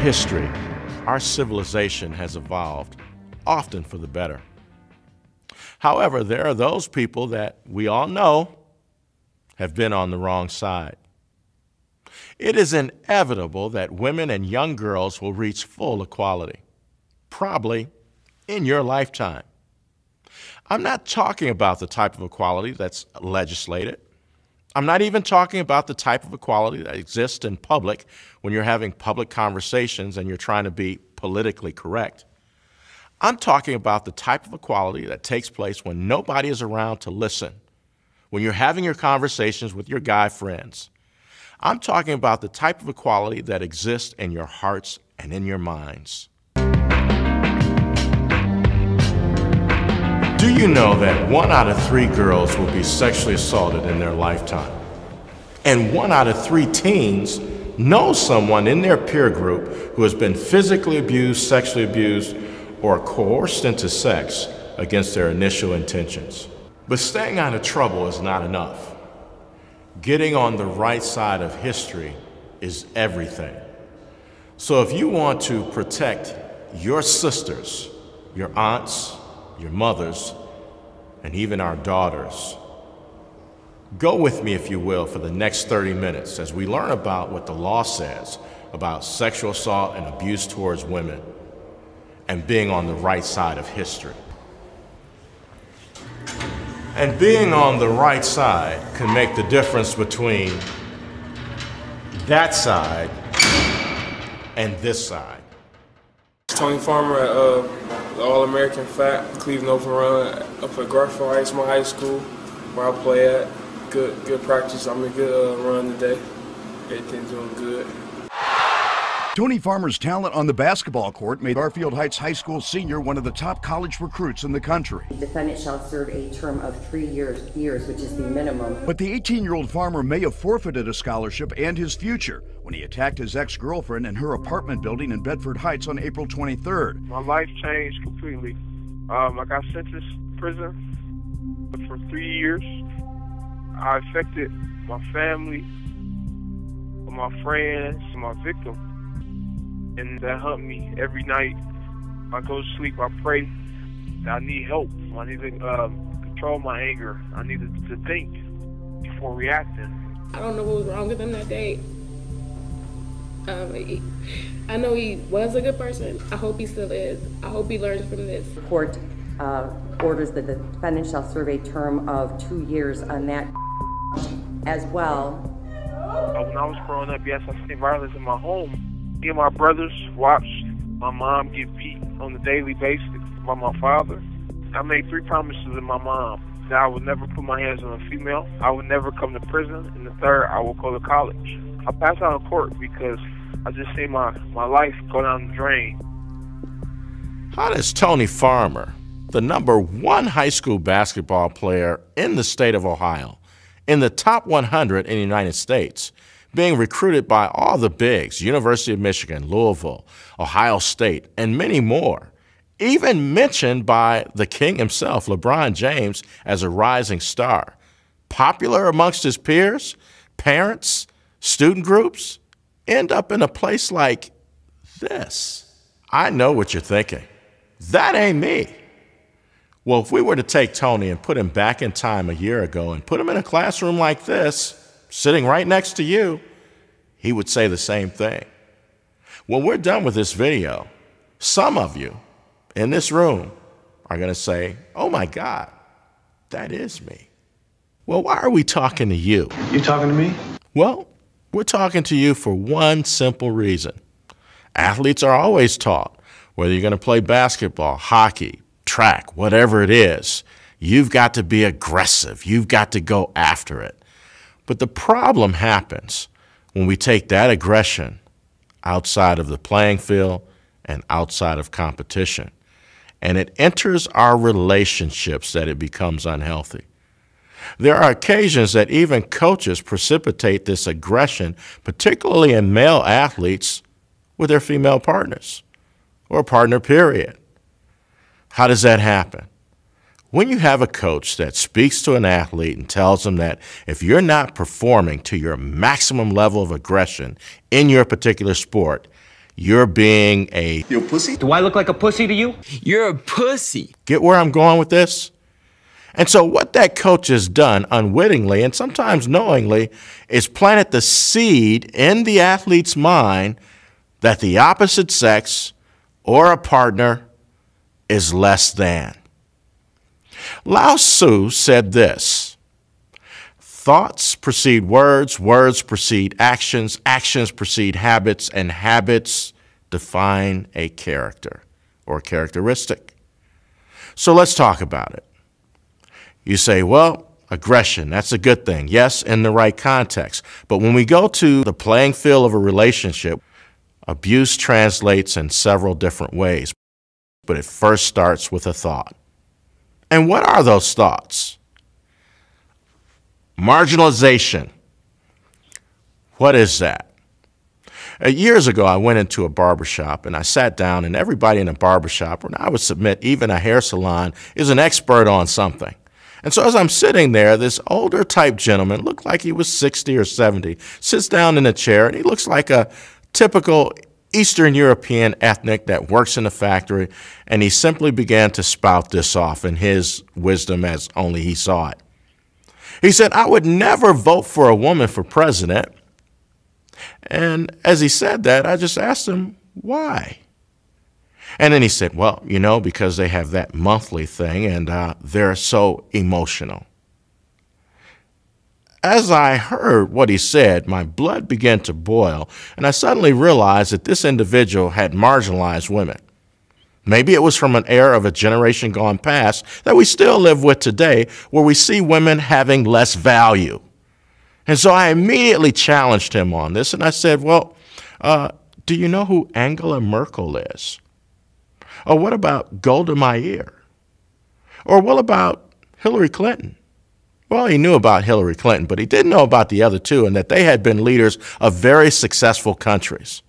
history, our civilization has evolved, often for the better. However, there are those people that we all know have been on the wrong side. It is inevitable that women and young girls will reach full equality, probably in your lifetime. I'm not talking about the type of equality that's legislated. I'm not even talking about the type of equality that exists in public when you're having public conversations and you're trying to be politically correct. I'm talking about the type of equality that takes place when nobody is around to listen, when you're having your conversations with your guy friends. I'm talking about the type of equality that exists in your hearts and in your minds. Do you know that 1 out of 3 girls will be sexually assaulted in their lifetime? And 1 out of 3 teens know someone in their peer group who has been physically abused, sexually abused, or coerced into sex against their initial intentions. But staying out of trouble is not enough. Getting on the right side of history is everything. So if you want to protect your sisters, your aunts, your mothers, and even our daughters, go with me, if you will, for the next 30 minutes as we learn about what the law says about sexual assault and abuse towards women and being on the right side of history. And being on the right side can make the difference between that side and this side. Tony Farmer at the All-American FAT, Cleveland Open Run, up at Garfield Heights, my high school, where I play at. Good practice. I'm a good run today. Everything's doing good. Tony Farmer's talent on the basketball court made Garfield Heights High School senior one of the top college recruits in the country. The defendant shall serve a term of 3 years, which is the minimum. But the 18-year-old Farmer may have forfeited a scholarship and his future when he attacked his ex-girlfriend in her apartment building in Bedford Heights on April 23rd. My life changed completely. I got sentenced to prison for 3 years. I affected my family, my friends, my victim. And that helped me every night. When I go to sleep, I pray that I need help. I need to control my anger. I need to think before reacting. I don't know what was wrong with him that day. I know he was a good person. I hope he still is. I hope he learns from this. The court orders that the defendant shall serve a term of 2 years on that as well. When I was growing up, yes, I seen violence in my home. Me and my brothers watched my mom get beat on a daily basis by my father. I made 3 promises to my mom: that I would never put my hands on a female, I would never come to prison, and the 3rd, I will go to college. I passed out of court because I just seen my life go down the drain. How does Tony Farmer, the #1 high school basketball player in the state of Ohio, in the top 100 in the United States, being recruited by all the bigs, University of Michigan, Louisville, Ohio State, and many more, even mentioned by the king himself, LeBron James, as a rising star, popular amongst his peers, parents, student groups, end up in a place like this? I know what you're thinking. That ain't me. Well, if we were to take Tony and put him back in time a year ago and put him in a classroom like this, sitting right next to you, he would say the same thing. When we're done with this video, some of you in this room are going to say, "Oh my God, that is me." Well, why are we talking to you? You talking to me? Well, we're talking to you for one simple reason. Athletes are always taught, whether you're going to play basketball, hockey, track, whatever it is, you've got to be aggressive. You've got to go after it. But the problem happens when we take that aggression outside of the playing field and outside of competition, and it enters our relationships that it becomes unhealthy. There are occasions that even coaches precipitate this aggression, particularly in male athletes, with their female partners or partner period. How does that happen? When you have a coach that speaks to an athlete and tells them that if you're not performing to your maximum level of aggression in your particular sport, you're being a... You a pussy? Do I look like a pussy to you? You're a pussy. Get where I'm going with this? And so what that coach has done unwittingly and sometimes knowingly is planted the seed in the athlete's mind that the opposite sex or a partner is less than. Lao Tzu said this: thoughts precede words, words precede actions, actions precede habits, and habits define a character or characteristic. So let's talk about it. You say, well, aggression, that's a good thing. Yes, in the right context. But when we go to the playing field of a relationship, abuse translates in several different ways. But it first starts with a thought. And what are those thoughts? Marginalization. What is that? Years ago, I went into a barbershop and I sat down, and everybody in a barbershop, and I would submit even a hair salon, is an expert on something. And so as I'm sitting there, this older type gentleman, looked like he was 60 or 70, sits down in a chair, and he looks like a typical Eastern European ethnic that works in a factory, and he simply began to spout this off in his wisdom as only he saw it. He said, I would never vote for a woman for president. And as he said that, I just asked him, why? And then he said, well, you know, because they have that monthly thing and they're so emotional. As I heard what he said, my blood began to boil, and I suddenly realized that this individual had marginalized women. Maybe it was from an era of a generation gone past that we still live with today, where we see women having less value. And so I immediately challenged him on this, and I said, well, do you know who Angela Merkel is? Or what about Golda Meir? Or what about Hillary Clinton? Well, he knew about Hillary Clinton, but he didn't know about the other two, and that they had been leaders of very successful countries.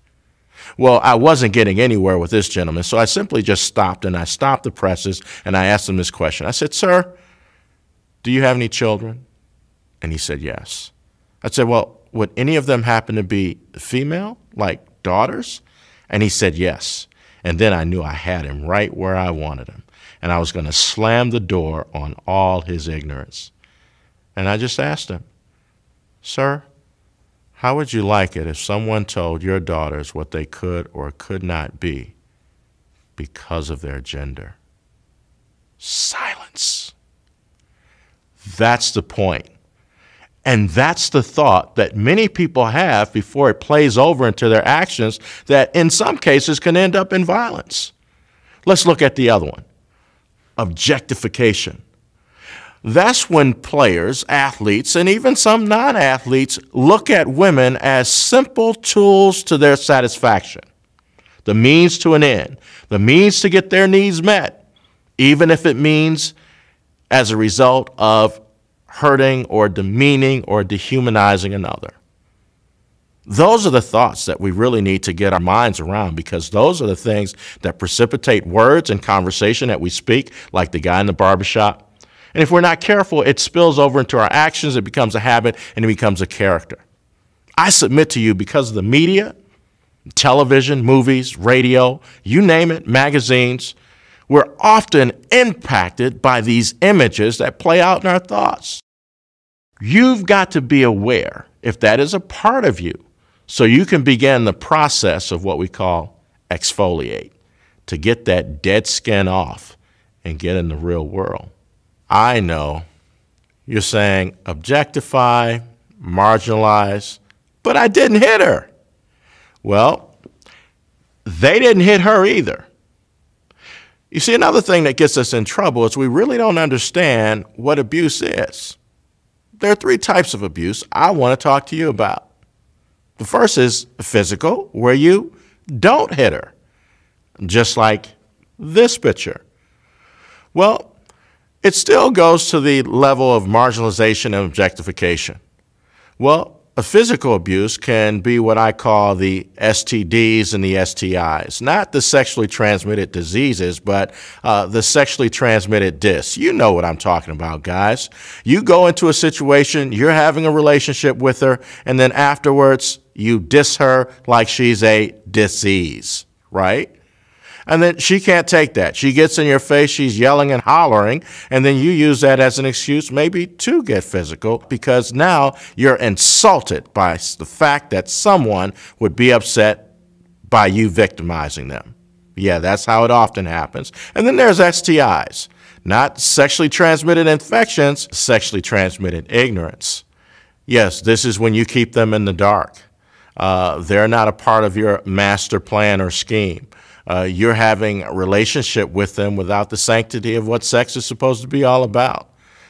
Well, I wasn't getting anywhere with this gentleman, so I simply just stopped, and I stopped the presses, and I asked him this question. I said, sir, do you have any children? And he said, yes. I said, well, would any of them happen to be female, like daughters? And he said, yes. And then I knew I had him right where I wanted him, and I was going to slam the door on all his ignorance. And I just asked him, sir, how would you like it if someone told your daughters what they could or could not be because of their gender? Silence. That's the point. And that's the thought that many people have before it plays over into their actions that in some cases can end up in violence. Let's look at the other one, objectification. That's when players, athletes, and even some non-athletes look at women as simple tools to their satisfaction, the means to an end, the means to get their needs met, even if it means as a result of hurting or demeaning or dehumanizing another. Those are the thoughts that we really need to get our minds around, because those are the things that precipitate words and conversation that we speak, like the guy in the barbershop. And if we're not careful, it spills over into our actions, it becomes a habit, and it becomes a character. I submit to you, because of the media, television, movies, radio, you name it, magazines, we're often impacted by these images that play out in our thoughts. You've got to be aware if that is a part of you, so you can begin the process of what we call exfoliate, to get that dead skin off and get in the real world. I know you're saying objectify, marginalize, but I didn't hit her. Well, they didn't hit her either. You see, another thing that gets us in trouble is we really don't understand what abuse is. There are three types of abuse I want to talk to you about. The first is physical, where you don't hit her, just like this picture. Well, it still goes to the level of marginalization and objectification. Well, a physical abuse can be what I call the STDs and the STIs, not the sexually transmitted diseases, but the sexually transmitted dis. You know what I'm talking about, guys. You go into a situation, you're having a relationship with her, and then afterwards you diss her like she's a disease, right? And then she can't take that. She gets in your face, she's yelling and hollering, and then you use that as an excuse maybe to get physical because now you're insulted by the fact that someone would be upset by you victimizing them. Yeah, that's how it often happens. And then there's STIs, not sexually transmitted infections, sexually transmitted ignorance. Yes, this is when you keep them in the dark. They're not a part of your master plan or scheme. You're having a relationship with them without the sanctity of what sex is supposed to be all about.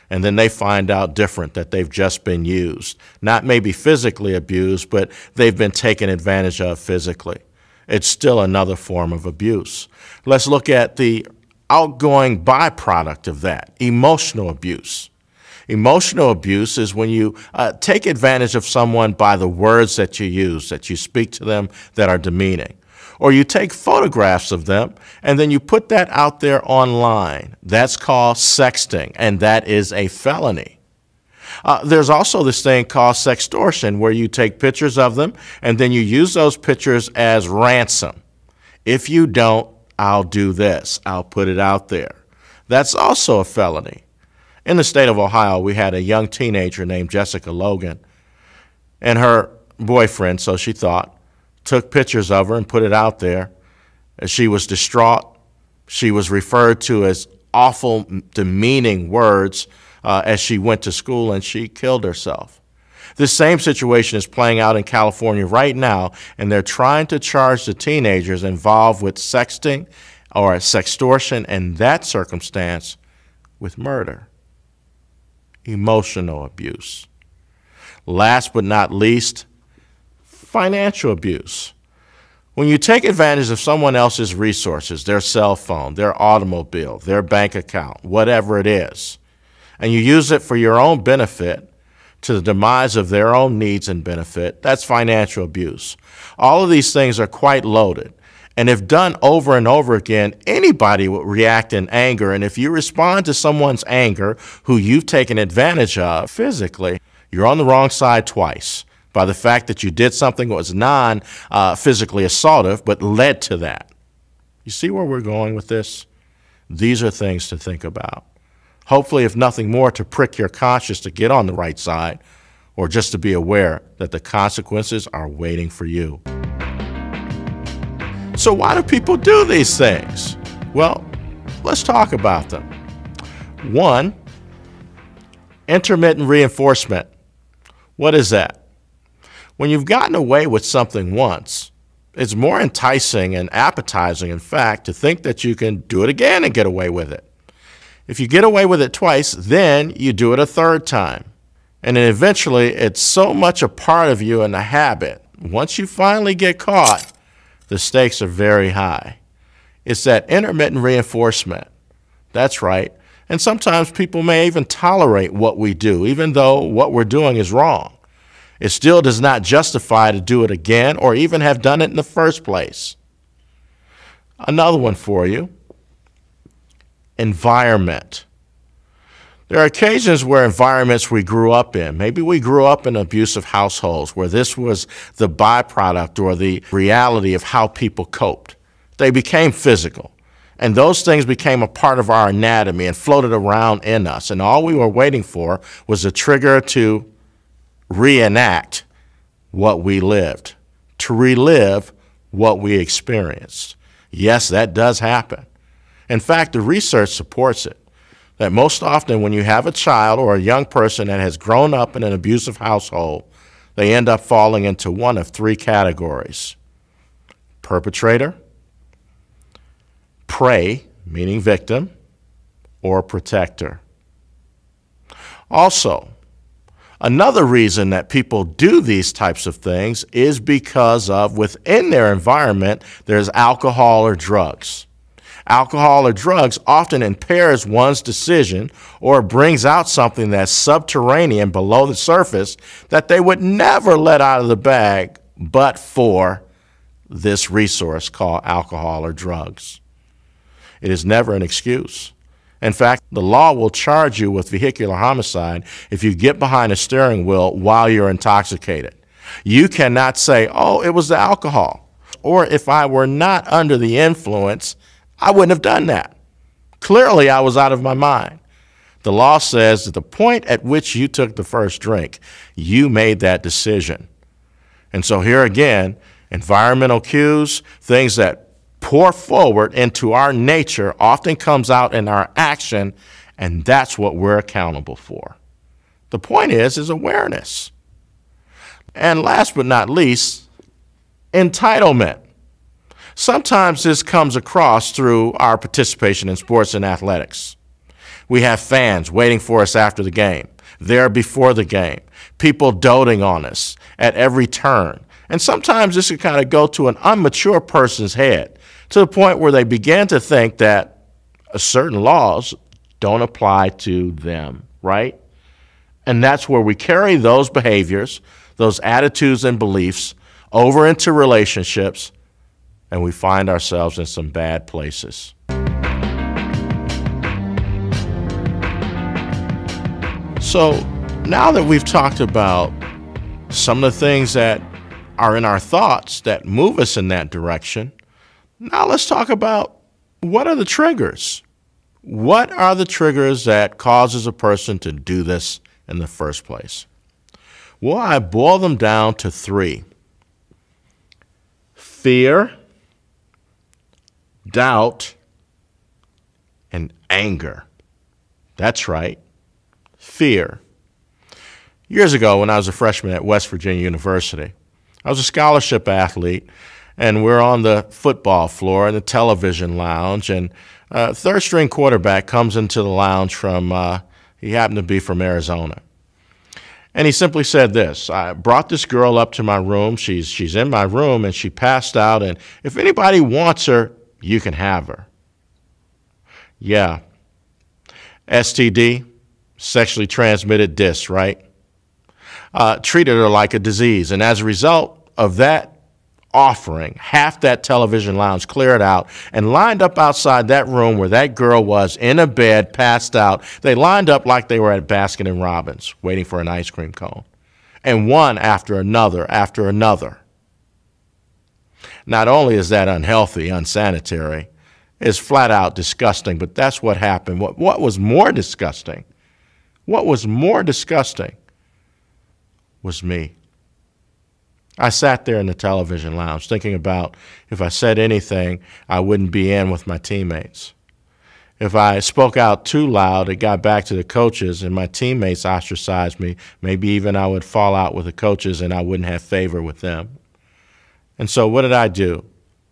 And then they find out different, that they've just been used. Not maybe physically abused, but they've been taken advantage of physically. It's still another form of abuse. Let's look at the outgoing byproduct of that, emotional abuse. Emotional abuse is when you take advantage of someone by the words that you use, that you speak to them that are demeaning. Or you take photographs of them and then you put that out there online. That's called sexting, and that is a felony. There's also this thing called sextortion, where you take pictures of them and then you use those pictures as ransom. If you don't, I'll do this. I'll put it out there. That's also a felony. In the state of Ohio, we had a young teenager named Jessica Logan, and her boyfriend, so she thought, took pictures of her and put it out there. She was distraught. She was referred to as awful, demeaning words as she went to school, and she killed herself. This same situation is playing out in California right now, and they're trying to charge the teenagers involved with sexting or sextortion, and that circumstance with murder. Emotional abuse. Last but not least, financial abuse. When you take advantage of someone else's resources, their cell phone, their automobile, their bank account, whatever it is, and you use it for your own benefit to the demise of their own needs and benefit, that's financial abuse. All of these things are quite loaded. And if done over and over again, anybody will react in anger. And if you respond to someone's anger who you've taken advantage of physically, you're on the wrong side twice by the fact that you did something that was non-physically assaultive but led to that. You see where we're going with this? These are things to think about. Hopefully, if nothing more, to prick your conscience to get on the right side, or just to be aware that the consequences are waiting for you. So why do people do these things? Well, let's talk about them. One, intermittent reinforcement. What is that? When you've gotten away with something once, it's more enticing and appetizing, in fact, to think that you can do it again and get away with it. If you get away with it twice, then you do it a third time. And then eventually, it's so much a part of you and a habit. Once you finally get caught, the stakes are very high. It's that intermittent reinforcement. That's right. And sometimes people may even tolerate what we do, even though what we're doing is wrong. It still does not justify to do it again or even have done it in the first place. Another one for you. Environment. There are occasions where environments we grew up in, maybe we grew up in abusive households where this was the byproduct or the reality of how people coped. They became physical, and those things became a part of our anatomy and floated around in us, and all we were waiting for was a trigger to reenact what we lived, to relive what we experienced. Yes, that does happen. In fact, the research supports it, that most often when you have a child or a young person that has grown up in an abusive household, they end up falling into one of three categories: perpetrator, prey, meaning victim, or protector. Also, another reason that people do these types of things is because of within their environment, there's alcohol or drugs. Alcohol or drugs often impairs one's decision or brings out something that's subterranean below the surface that they would never let out of the bag but for this resource called alcohol or drugs. It is never an excuse. In fact, the law will charge you with vehicular homicide if you get behind a steering wheel while you're intoxicated. You cannot say, oh, it was the alcohol. Or if I were not under the influence, I wouldn't have done that. Clearly, I was out of my mind. The law says at the point at which you took the first drink, you made that decision. And so here again, environmental cues, things that pour forward into our nature often comes out in our action, and that's what we're accountable for. The point is awareness. And last but not least, entitlement. Sometimes this comes across through our participation in sports and athletics. We have fans waiting for us after the game, there before the game, people doting on us at every turn. And sometimes this can kind of go to an immature person's head to the point where they begin to think that certain laws don't apply to them, right? And that's where we carry those behaviors, those attitudes and beliefs over into relationships, and we find ourselves in some bad places. So now that we've talked about some of the things that are in our thoughts that move us in that direction, now let's talk about what are the triggers? What are the triggers that causes a person to do this in the first place? Well, I boil them down to 3. Fear, doubt, and anger. That's right, fear. Years ago, when I was a freshman at West Virginia University, I was a scholarship athlete, and we're on the football floor in the television lounge, and third-string quarterback comes into the lounge from, he happened to be from Arizona. And he simply said this: I brought this girl up to my room. She's in my room, and she passed out, and if anybody wants her, you can have her. Yeah. STD, sexually transmitted disc, right? Treated her like a disease, and as a result of that offering, half that television lounge cleared out and lined up outside that room where that girl was in a bed, passed out. They lined up like they were at Baskin and Robbins, waiting for an ice cream cone. And one after another after another. Not only is that unhealthy, unsanitary, it's flat out disgusting, but that's what happened. What was more disgusting? What was more disgusting was me. I sat there in the television lounge thinking about if I said anything, I wouldn't be in with my teammates. If I spoke out too loud, it got back to the coaches and my teammates ostracized me. Maybe even I would fall out with the coaches and I wouldn't have favor with them. And so what did I do?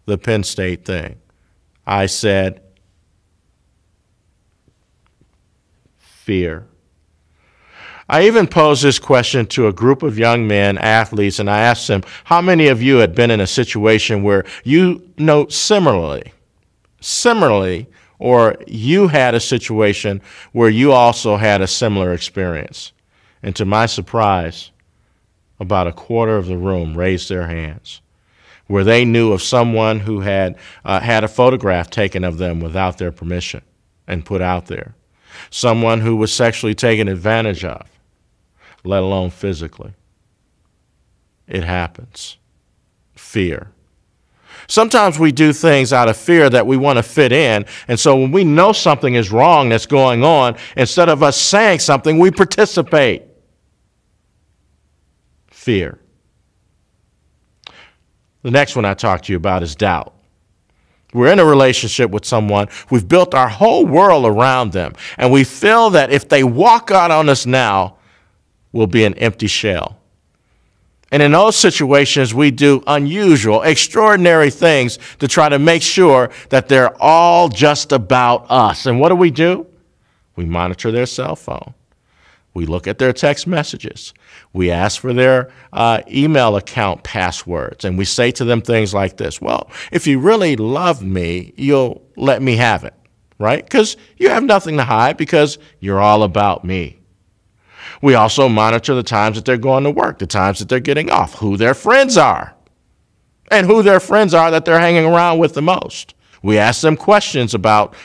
The Penn State thing. I said, fear. I even posed this question to a group of young men, athletes, and I asked them, how many of you had been in a situation where you know similarly, or you had a situation where you also had a similar experience? And to my surprise, about a quarter of the room raised their hands, where they knew of someone who had had a photograph taken of them without their permission and put out there, someone who was sexually taken advantage of, let alone physically. It happens. Fear. Sometimes we do things out of fear that we want to fit in, and so when we know something is wrong that's going on, instead of us saying something, we participate. Fear. The next one I talk to you about is doubt. We're in a relationship with someone, we've built our whole world around them, and we feel that if they walk out on us now, we'll be an empty shell. And in those situations, we do unusual, extraordinary things to try to make sure that they're all just about us. And what do? We monitor their cell phone. We look at their text messages. We ask for their email account passwords, and we say to them things like this: well, if you really love me, you'll let me have it, right? Because you have nothing to hide because you're all about me. We also monitor the times that they're going to work, the times that they're getting off, who their friends are, and who their friends are that they're hanging around with the most. We ask them questions about,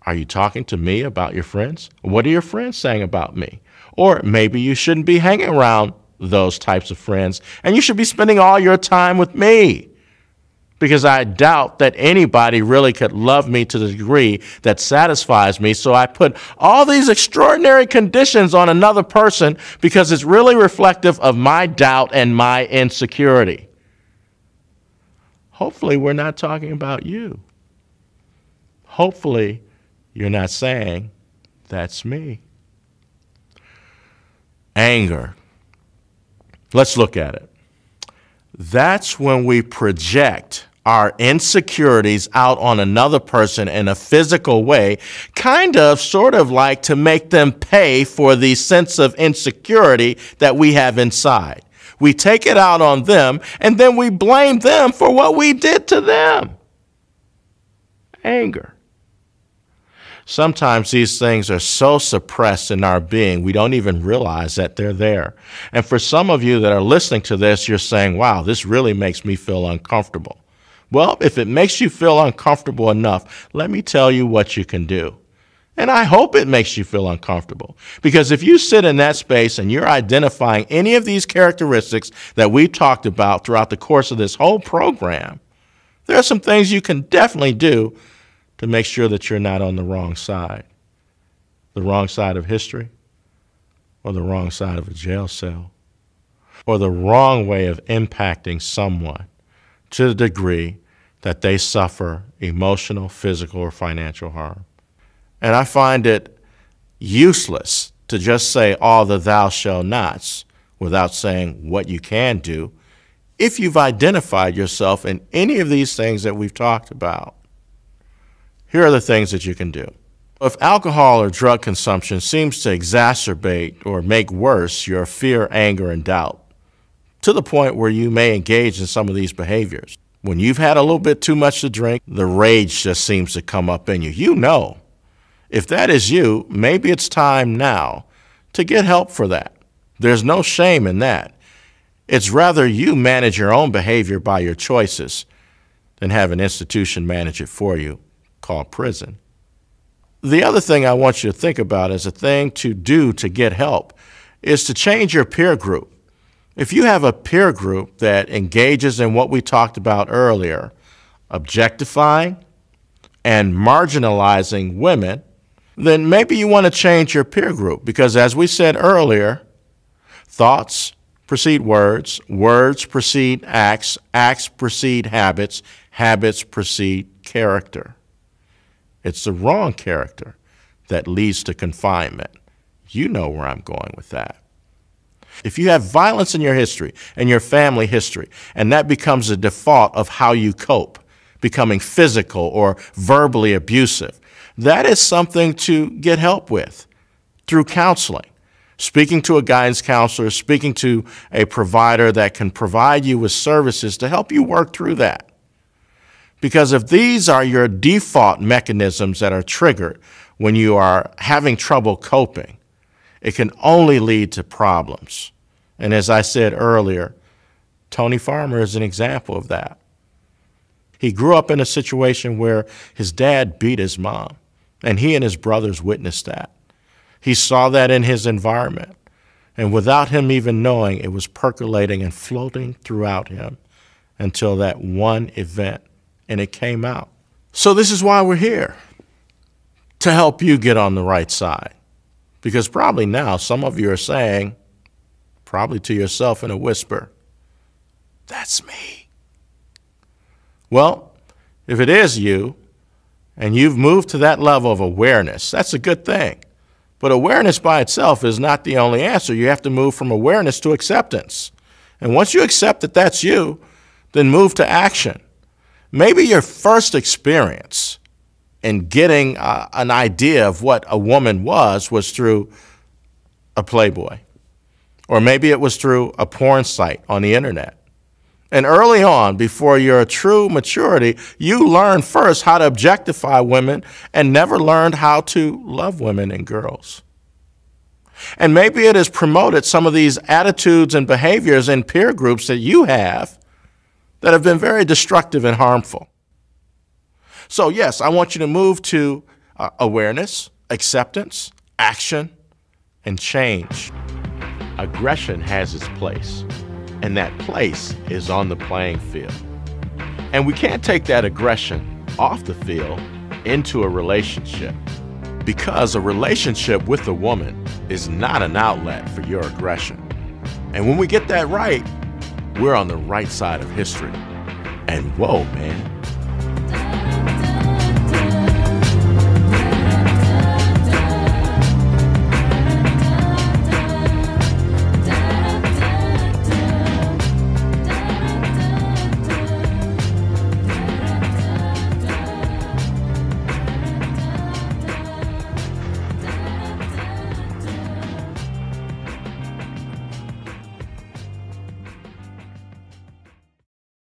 are you talking to me about your friends? What are your friends saying about me? Or maybe you shouldn't be hanging around those types of friends, and you should be spending all your time with me, because I doubt that anybody really could love me to the degree that satisfies me. So I put all these extraordinary conditions on another person because it's really reflective of my doubt and my insecurity. Hopefully we're not talking about you. Hopefully you're not saying, that's me. Anger. Let's look at it. That's when we project our insecurities out on another person in a physical way, sort of like to make them pay for the sense of insecurity that we have inside. We take it out on them, and then we blame them for what we did to them. Anger. Sometimes these things are so suppressed in our being, we don't even realize that they're there. And for some of you that are listening to this, you're saying, wow, this really makes me feel uncomfortable. Well, if it makes you feel uncomfortable enough, let me tell you what you can do. And I hope it makes you feel uncomfortable, because if you sit in that space and you're identifying any of these characteristics that we talked about throughout the course of this whole program, there are some things you can definitely do to make sure that you're not on the wrong side of history, or the wrong side of a jail cell, or the wrong way of impacting someone to the degree that they suffer emotional, physical, or financial harm. And I find it useless to just say all the thou shalt nots without saying what you can do if you've identified yourself in any of these things that we've talked about. Here are the things that you can do. If alcohol or drug consumption seems to exacerbate or make worse your fear, anger, and doubt, to the point where you may engage in some of these behaviors. When you've had a little bit too much to drink, the rage just seems to come up in you. You know, if that is you, maybe it's time now to get help for that. There's no shame in that. It's rather you manage your own behavior by your choices than have an institution manage it for you, called prison. The other thing I want you to think about as a thing to do to get help is to change your peer group. If you have a peer group that engages in what we talked about earlier, objectifying and marginalizing women, then maybe you want to change your peer group, because as we said earlier, thoughts precede words, words precede acts, acts precede habits, habits precede character. It's the wrong character that leads to confinement. You know where I'm going with that. If you have violence in your history and your family history, and that becomes a default of how you cope, becoming physical or verbally abusive, that is something to get help with through counseling. Speaking to a guidance counselor, speaking to a provider that can provide you with services to help you work through that. Because if these are your default mechanisms that are triggered when you are having trouble coping, it can only lead to problems. And as I said earlier, Tony Farmer is an example of that. He grew up in a situation where his dad beat his mom, and he and his brothers witnessed that. He saw that in his environment, and without him even knowing, it was percolating and floating throughout him until that one event, and it came out. So this is why we're here, to help you get on the right side. Because probably now some of you are saying, probably to yourself in a whisper, that's me. Well, if it is you, and you've moved to that level of awareness, that's a good thing. But awareness by itself is not the only answer. You have to move from awareness to acceptance. And once you accept that that's you, then move to action. Maybe your first experience in getting an idea of what a woman was through a Playboy. Or maybe it was through a porn site on the internet. And early on, before your true maturity, you learned first how to objectify women and never learned how to love women and girls. And maybe it has promoted some of these attitudes and behaviors in peer groups that you have that have been very destructive and harmful. So yes, I want you to move to awareness, acceptance, action, and change. Aggression has its place, and that place is on the playing field. And we can't take that aggression off the field into a relationship, because a relationship with a woman is not an outlet for your aggression. And when we get that right, we're on the right side of history. And whoa, man,